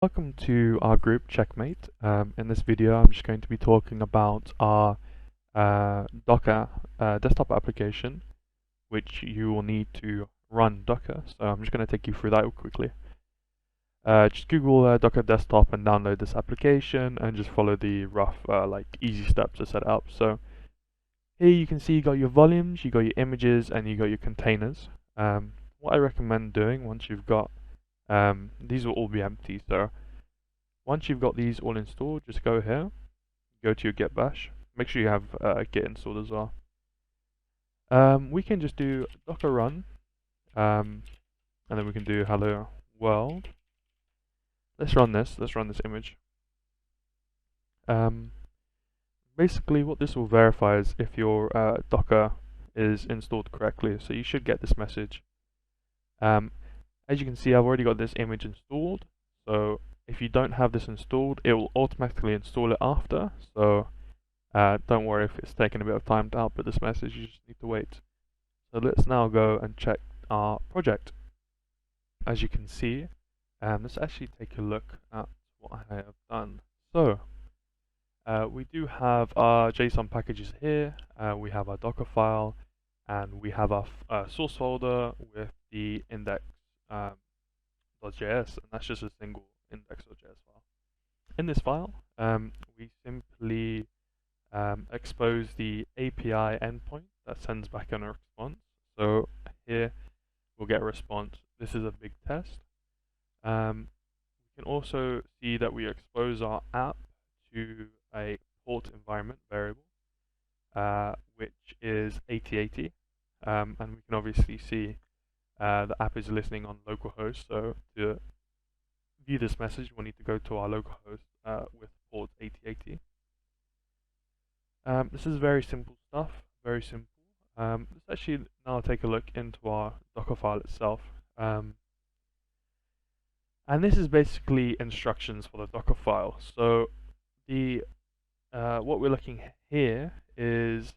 Welcome to our group Checkmate. In this video, I'm just going to be talking about our Docker desktop application, which you will need to run Docker. So I'm just going to take you through that quickly. Just Google Docker desktop and download this application, and just follow the rough, easy steps to set it up. So here you can see you got your volumes, you got your images, and you got your containers. What I recommend doing once you've got these will all be empty. So once you've got these all installed, just go here, go to your git bash. Make sure you have git installed as well. We can just do docker run, and then we can do hello world. Let's run this image. Basically what this will verify is if your Docker is installed correctly, so you should get this message. As you can see, I've already got this image installed, so if you don't have this installed, it will automatically install it after, so don't worry if it's taking a bit of time to output this message, you just need to wait. So let's now go and check our project. As you can see, let's actually take a look at what I have done. So we do have our JSON packages here, we have our Docker file, and we have our source folder with the index .js, and that's just a single index.js file. In this file, we simply expose the API endpoint that sends back a response. So here we'll get a response. This is a big test. We can also see that we expose our app to a port environment variable, which is 8080, and we can obviously see the app is listening on localhost. So to view this message, we'll need to go to our localhost with port 8080. This is very simple stuff, very simple. Let's actually now take a look into our Docker file itself. And this is basically instructions for the Docker file. So the what we're looking here is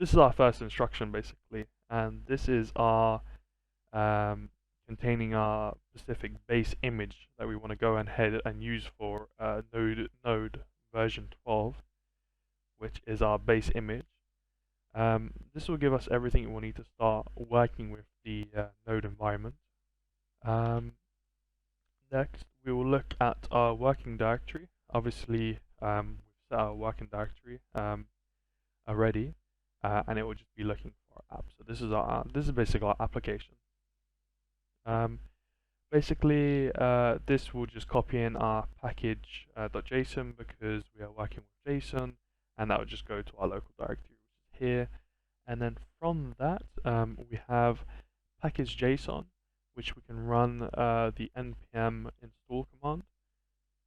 this is our first instruction basically, and this is our containing our specific base image that we want to go ahead and use for node version 12, which is our base image. This will give us everything we'll need to start working with the node environment. Next, we will look at our working directory. Obviously, we've set our working directory already, and it will just be looking for our app. So this is basically our application. Basically, this will just copy in our package .json because we are working with JSON, and that will just go to our local directory, which is here. And then from that, we have package JSON, which we can run the npm install command.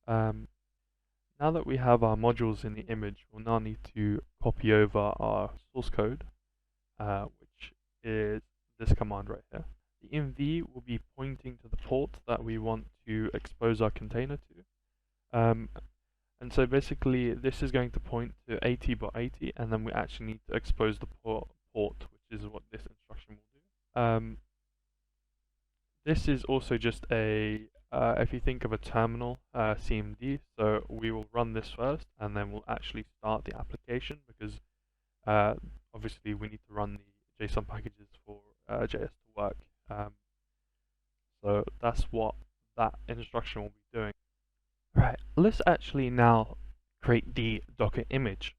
Now that we have our modules in the image, we'll now need to copy over our source code, which is this command right here. The env will be pointing to the port that we want to expose our container to. And so basically this is going to point to 80.80, and then we actually need to expose the port, which is what this instruction will do. This is also just a, if you think of a terminal CMD, so we will run this first and then we'll actually start the application because obviously we need to run the JSON packages for JS to work. So that's what that instruction will be doing. Right, let's actually now create the Docker image.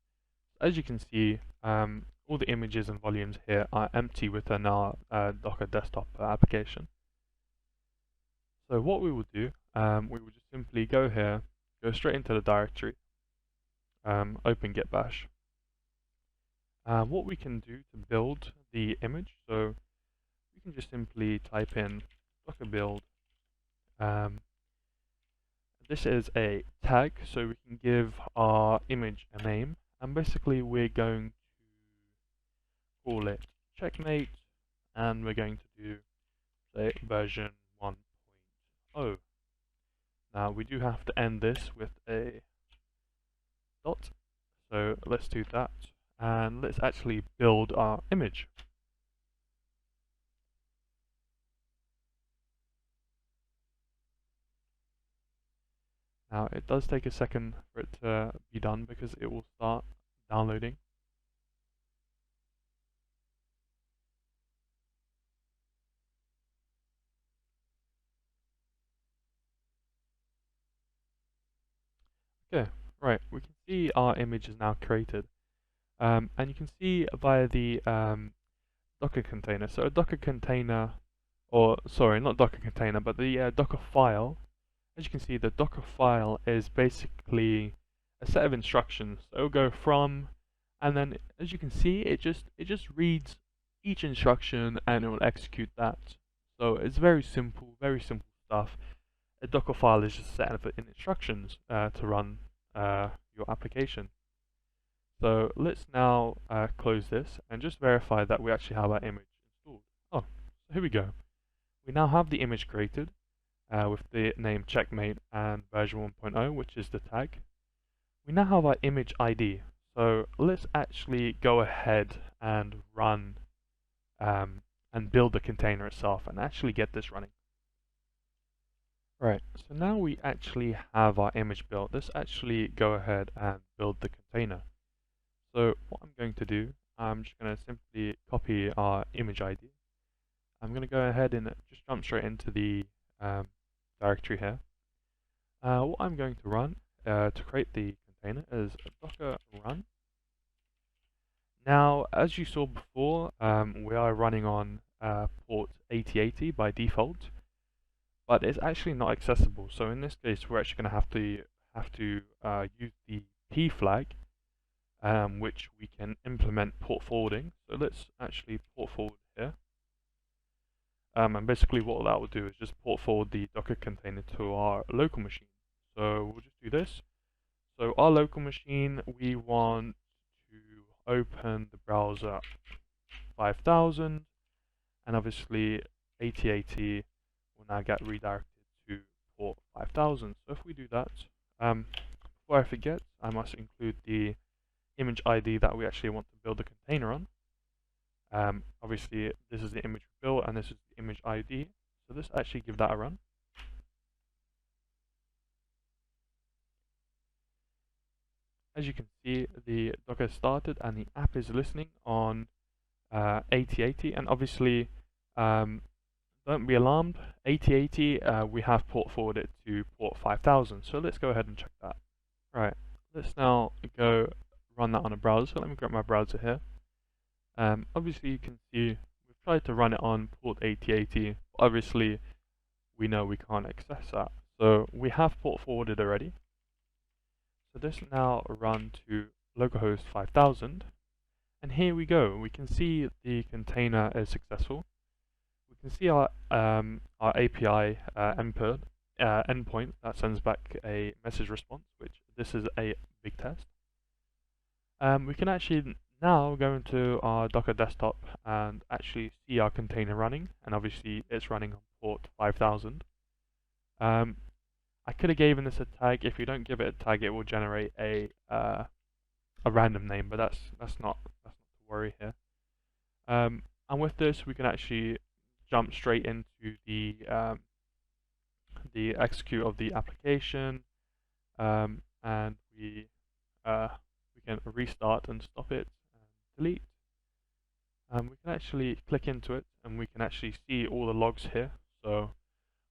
As you can see, all the images and volumes here are empty within our Docker desktop application. So what we will do, we will just simply go here, go straight into the directory, open git bash. What we can do to build the image, so we can just simply type in docker build. This is a tag, so we can give our image a name, and basically we're going to call it Checkmate, and we're going to do, say, version 1.0. Now we do have to end this with a dot, so let's do that, and let's actually build our image. Now it does take a second for it to be done because it will start downloading. Okay, right, we can see our image is now created. And you can see via the Docker container. So a Docker container, or sorry, not Docker container, but the Docker file. As you can see, the Docker file is basically a set of instructions. So it'll go from, and then as you can see, it just reads each instruction and it will execute that. So it's very simple stuff. A Docker file is just a set of instructions to run your application. So let's now close this and just verify that we actually have our image installed. Oh, so here we go. We now have the image created with the name Checkmate and version 1.0, which is the tag. We now have our image ID. So let's actually go ahead and run and build the container itself and actually get this running. Right, so now we actually have our image built. Let's actually go ahead and build the container. So what I'm going to do, I'm just going to simply copy our image ID. I'm going to go ahead and just jump straight into the directory here. What I'm going to run to create the container is docker run. Now, as you saw before, we are running on port 8080 by default, but it's actually not accessible. So in this case, we're actually going to have to use the P flag, which we can implement port forwarding. So let's actually port forward here. And basically what that will do is just port forward the Docker container to our local machine. So we'll just do this. So our local machine, we want to open the browser 5000, and obviously 8080 will now get redirected to port 5000. So if we do that, before I forget, I must include the image ID that we actually want to build the container on. Obviously, this is the image we built, and this is the image ID. So let's actually give that a run. As you can see, the Docker started, and the app is listening on 8080. And obviously, don't be alarmed. 8080, we have port forwarded to port 5000. So let's go ahead and check that. Right. Let's now go run that on a browser. So let me grab my browser here. Obviously you can see we've tried to run it on port 8080, but obviously we know we can't access that. So we have port forwarded already. So this now run to localhost 5000, and here we go. We can see the container is successful. We can see our API endpoint that sends back a message response, which this is a big test. We can actually now go into our Docker desktop and actually see our container running, and obviously it's running on port 5000. I could have given this a tag. If you don't give it a tag, it will generate a random name, but that's not to worry here. And with this, we can actually jump straight into the execute of the application, and we can restart and stop it and delete. We can actually click into it, and we can actually see all the logs here. So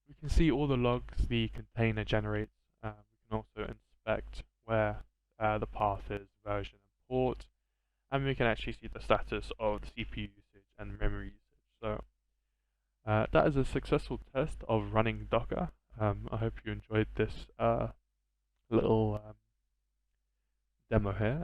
we can see all the logs the container generates. We can also inspect where the path is, version, and port, and we can actually see the status of the CPU usage and memory usage. So that is a successful test of running Docker. I hope you enjoyed this little demo here.